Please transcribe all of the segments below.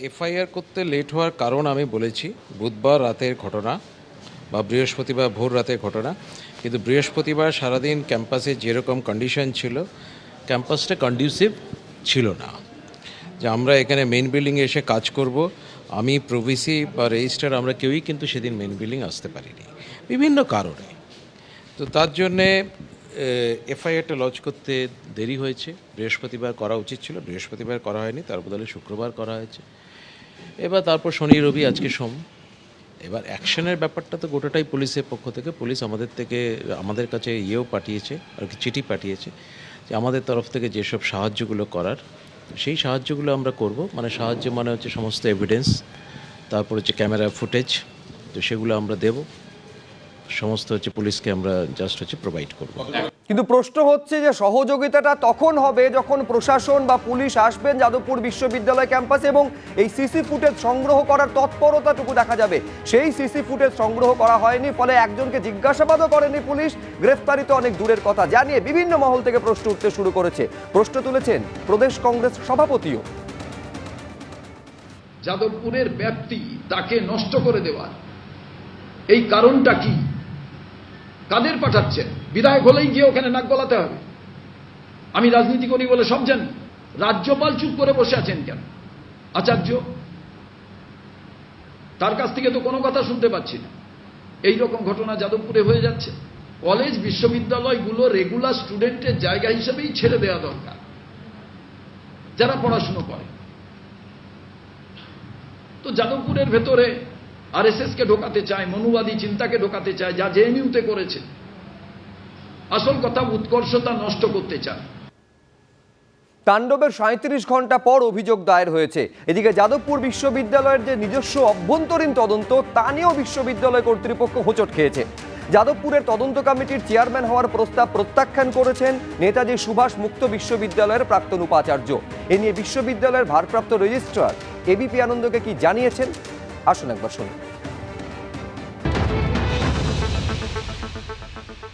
FIR করতে late হওয়ার কারণ আমি বলেছি বুধবার রাতের ঘটনা বা বৃহস্পতিবার ভোর রাতের ঘটনা, কিন্তু বৃহস্পতিবার সারাদিন ক্যাম্পাসে যেরকম কন্ডিশন ছিল ক্যাম্পাসটা কন্ডিউসিভ ছিল না। যে আমরা এখানে মেইন বিল্ডিংয়ে এসে কাজ করব, আমি প্রভিসি বা রেজিস্ট্রার আমরা কেউই কিন্তু সেদিন মেইন বিল্ডিং আসতে পারিনি বিভিন্ন কারণে। তো তার জন্যে এফআইআরটা লঞ্চ করতে দেরি হয়েছে। বৃহস্পতিবার করা উচিত ছিল, বৃহস্পতিবার করা হয়নি, তার বদলে শুক্রবার করা হয়েছে। এবার তারপর শনি রবি আজকে সোম। এবার অ্যাকশনের ব্যাপারটা তো গোটাটাই পুলিশের পক্ষ থেকে, পুলিশ আমাদের কাছে পাঠিয়েছে আর কি, চিঠি পাঠিয়েছে যে আমাদের তরফ থেকে যেসব সাহায্যগুলো করার সেই সাহায্যগুলো আমরা করব। মানে সাহায্য মানে হচ্ছে সমস্ত এভিডেন্স, তারপর হচ্ছে ক্যামেরা ফুটেজ, তো সেগুলো আমরা দেব, সমস্ত হচ্ছে পুলিশকে আমরা জাস্ট হচ্ছে প্রোভাইড করব। কিন্তু প্রশ্ন হচ্ছে যে সহযোগিতাটা তখন হবে যখন প্রশাসন বা পুলিশ আসবেন যাদবপুর বিশ্ববিদ্যালয় ক্যাম্পাসে এবং এই সিসি ফুটেজ সংগ্রহ করার তৎপরতাটুকু দেখা যাবে। সেই সিসি ফুটেজ সংগ্রহ করা হয়নি, ফলে একজনকে জিজ্ঞাসাবাদও করেনি পুলিশ, গ্রেফতারি তো অনেক দূরের কথা। জানিয়ে বিভিন্ন মহল থেকে প্রশ্ন উঠতে শুরু করেছে। প্রশ্ন তুলেছেন প্রদেশ কংগ্রেস সভাপতিও। যাদবপুরের ব্যাপ্তি তাকে নষ্ট করে দেওয়ার এই কারণটা কি? কাদের পাঠাচ্ছেন? বিধায়ক হলেই গিয়ে ওখানে নাক গলাতে হবে? আমি রাজনীতি করি বলে সব জানি। রাজ্যপাল চুপ করে বসে আছেন কেন? আচার্য, তার কাছ থেকে তো কোনো কথা শুনতে পাচ্ছি না। এই রকম ঘটনা যাদবপুরে হয়ে যাচ্ছে। কলেজ বিশ্ববিদ্যালয়গুলো রেগুলার স্টুডেন্টের জায়গা হিসেবেই ছেড়ে দেওয়া দরকার, যারা পড়াশুনো করে। তো যাদবপুরের ভেতরে আরএসএসকে ঢোকাতে চায়, মনুবাদী চিন্তাকে ঢোকাতে চায়, যা জেএনইউতে করেছে। আসল কথা, উৎকর্ষতা নষ্ট করতে চায়। তাণ্ডবের 37 ঘন্টা পর অভিযোগ দায়ের হয়েছে। এদিকে যাদবপুর বিশ্ববিদ্যালয়ের যে নিজস্ব অভ্যন্তরীণ তদন্ত, তা নিয়েও বিশ্ববিদ্যালয় কর্তৃপক্ষ হোঁচট খেয়েছে। যাদবপুরের তদন্ত কমিটির চেয়ারম্যান হওয়ার প্রস্তাব প্রত্যাখ্যান করেছেন নেতাজি সুভাষ মুক্ত বিশ্ববিদ্যালয়ের প্রাক্তন উপাচার্য। এ নিয়ে বিশ্ববিদ্যালয়ের ভারপ্রাপ্ত রেজিস্ট্রার এবিপি আনন্দকে কি জানিয়েছেন, আসুন একবার শুনুন।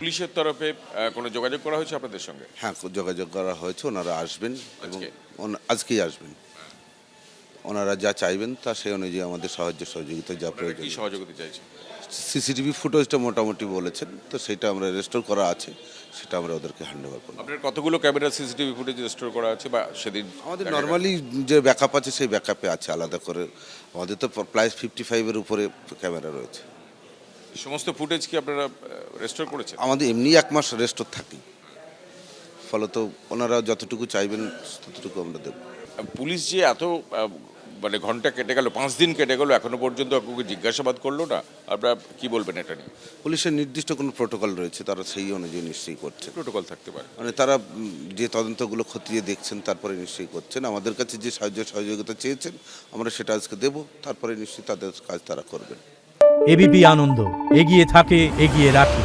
পুলিশের তরফে কোনো যোগাযোগ করা হয়েছে আপনাদের সঙ্গে? হ্যাঁ, যোগাযোগ করা হয়েছে। ওনারা আসবেন এবং আজকেই আসবেন। ওনারা যা চাইবেন তা সেই অনুযায়ী আমাদের সাহায্য সহযোগিতা যা প্রয়োজন। কি সহযোগিতা চাইছে? সিসিটিভি ফুটেজটা মোটামুটি বলেছেন, তো সেটা আমরা রেস্টোর করা আছে, সেটা আমরা ওদেরকে হ্যান্ড ওভার করব। আপনার কতগুলো ক্যামেরা সিসিটিভি ফুটেজ রেস্টোর করা আছে বা সেদিন? আমাদের নর্মালি যে ব্যাকআপ আছে সেই ব্যাকআপে আছে আলাদা করে। আমাদের তো প্রায় 55-এর উপরে ক্যামেরা রয়েছে। সমস্ত ফুটেজ কি আপনারা রেস্টোর করেছেন? আমাদের এমনি 1 মাস রেস্টোর থাকি, ফলত ওনারা যতটুকু চাইবেন ততটুকু আমরা দেব। পুলিশ যে এত মানে ঘন্টা কেটে গেল, 5 দিন কেটে গেল, এখনো পর্যন্ত কাউকে জিজ্ঞাসাবাদ করলো না, আপনারা কি বলবেন এটা নিয়ে? পুলিশের নির্দিষ্ট কোনো প্রোটোকল রয়েছে, তারা সেই অনুযায়ী নিশ্চয়ই করছে। প্রোটোকল থাকতে পারে, মানে তারা যে তদন্তগুলো খতিয়ে দেখছেন তারপরে নিশ্চয়ই করছেন। আমাদের কাছে যে সাহায্য সহযোগিতা চেয়েছেন আমরা সেটা আজকে দেব, তারপরে নিশ্চয়ই তাদের কাজ তারা করবেন। এবিপি আনন্দ, এগিয়ে থাকে, এগিয়ে রাখে।